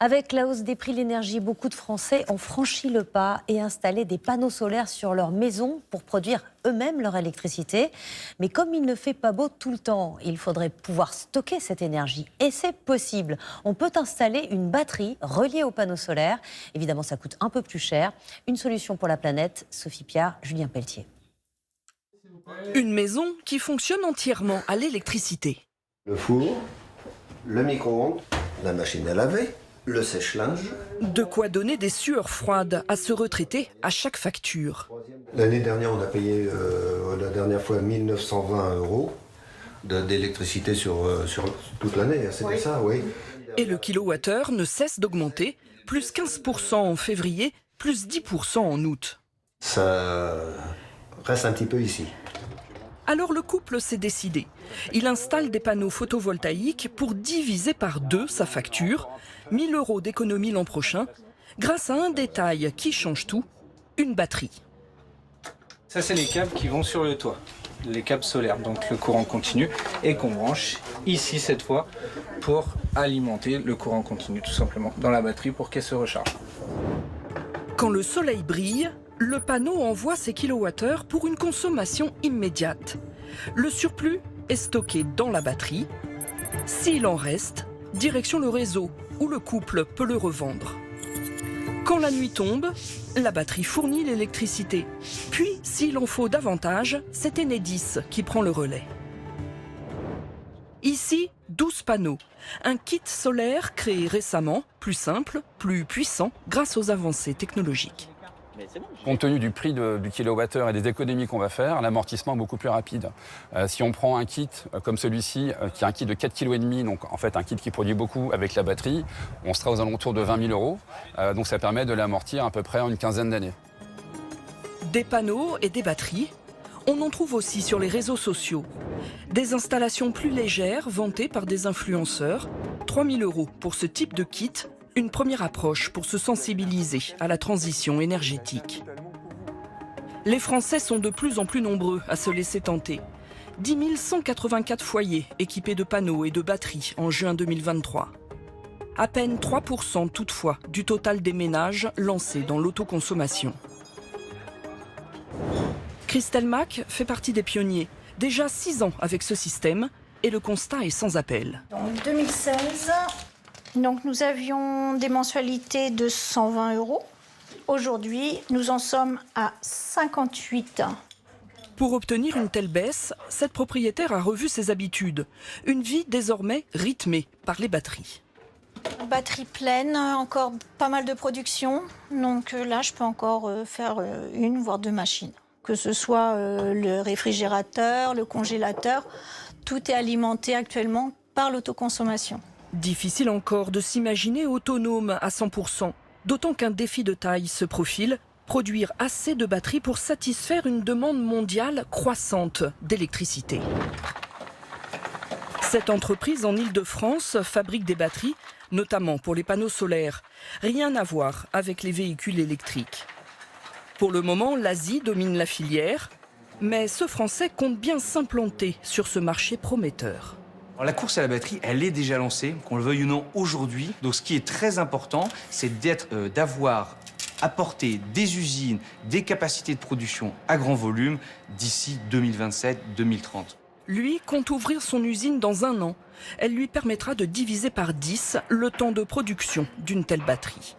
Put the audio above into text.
Avec la hausse des prix de l'énergie, beaucoup de Français ont franchi le pas et installé des panneaux solaires sur leur maison pour produire eux-mêmes leur électricité. Mais comme il ne fait pas beau tout le temps, il faudrait pouvoir stocker cette énergie. Et c'est possible. On peut installer une batterie reliée aux panneaux solaires. Évidemment, ça coûte un peu plus cher. Une solution pour la planète. Sophie Piard, Julien Pelletier. Une maison qui fonctionne entièrement à l'électricité. Le four, le micro-ondes, la machine à laver, le sèche-linge. De quoi donner des sueurs froides à se retraiter à chaque facture. L'année dernière, on a payé la dernière fois 1 920 € d'électricité sur toute l'année. C'était ça, oui. Et le kilowattheure ne cesse d'augmenter, plus 15% en février, plus 10% en août. Ça reste un petit peu ici. Alors le couple s'est décidé. Il installe des panneaux photovoltaïques pour diviser par 2 sa facture, 1 000 € d'économie l'an prochain, grâce à un détail qui change tout, une batterie. Ça, c'est les câbles qui vont sur le toit, les câbles solaires, donc le courant continu, et qu'on branche ici cette fois pour alimenter le courant continu, tout simplement, dans la batterie pour qu'elle se recharge. Quand le soleil brille, le panneau envoie ses kilowattheures pour une consommation immédiate. Le surplus est stocké dans la batterie. S'il en reste, direction le réseau où le couple peut le revendre. Quand la nuit tombe, la batterie fournit l'électricité. Puis, s'il en faut davantage, c'est Enedis qui prend le relais. Ici, 12 panneaux. Un kit solaire créé récemment, plus simple, plus puissant, grâce aux avancées technologiques. Compte tenu du prix du kilowattheure et des économies qu'on va faire, l'amortissement est beaucoup plus rapide. Si on prend un kit comme celui-ci, qui est un kit de 4,5 kg, donc en fait un kit qui produit beaucoup avec la batterie, on sera aux alentours de 20 000 €. Donc ça permet de l'amortir à peu près en une quinzaine d'années. Des panneaux et des batteries, on en trouve aussi sur les réseaux sociaux. Des installations plus légères vantées par des influenceurs, 3 000 € pour ce type de kit. Une première approche pour se sensibiliser à la transition énergétique. Les Français sont de plus en plus nombreux à se laisser tenter. 10 184 foyers équipés de panneaux et de batteries en juin 2023. À peine 3% toutefois du total des ménages lancés dans l'autoconsommation. Christelle Mac fait partie des pionniers. Déjà 6 ans avec ce système et le constat est sans appel. En 2016... Donc nous avions des mensualités de 120 €. Aujourd'hui, nous en sommes à 58. Pour obtenir une telle baisse, cette propriétaire a revu ses habitudes. Une vie désormais rythmée par les batteries. Batterie pleine, encore pas mal de production. Donc là, je peux encore faire 1 voire 2 machines. Que ce soit le réfrigérateur, le congélateur, tout est alimenté actuellement par l'autoconsommation. Difficile encore de s'imaginer autonome à 100%, d'autant qu'un défi de taille se profile, produire assez de batteries pour satisfaire une demande mondiale croissante d'électricité. Cette entreprise en Île-de-France fabrique des batteries, notamment pour les panneaux solaires. Rien à voir avec les véhicules électriques. Pour le moment, l'Asie domine la filière, mais ce Français compte bien s'implanter sur ce marché prometteur. Alors, la course à la batterie, elle est déjà lancée, qu'on le veuille ou non aujourd'hui. Donc ce qui est très important, c'est d'avoir apporté des usines, des capacités de production à grand volume d'ici 2027-2030. Lui compte ouvrir son usine dans 1 an. Elle lui permettra de diviser par 10 le temps de production d'une telle batterie.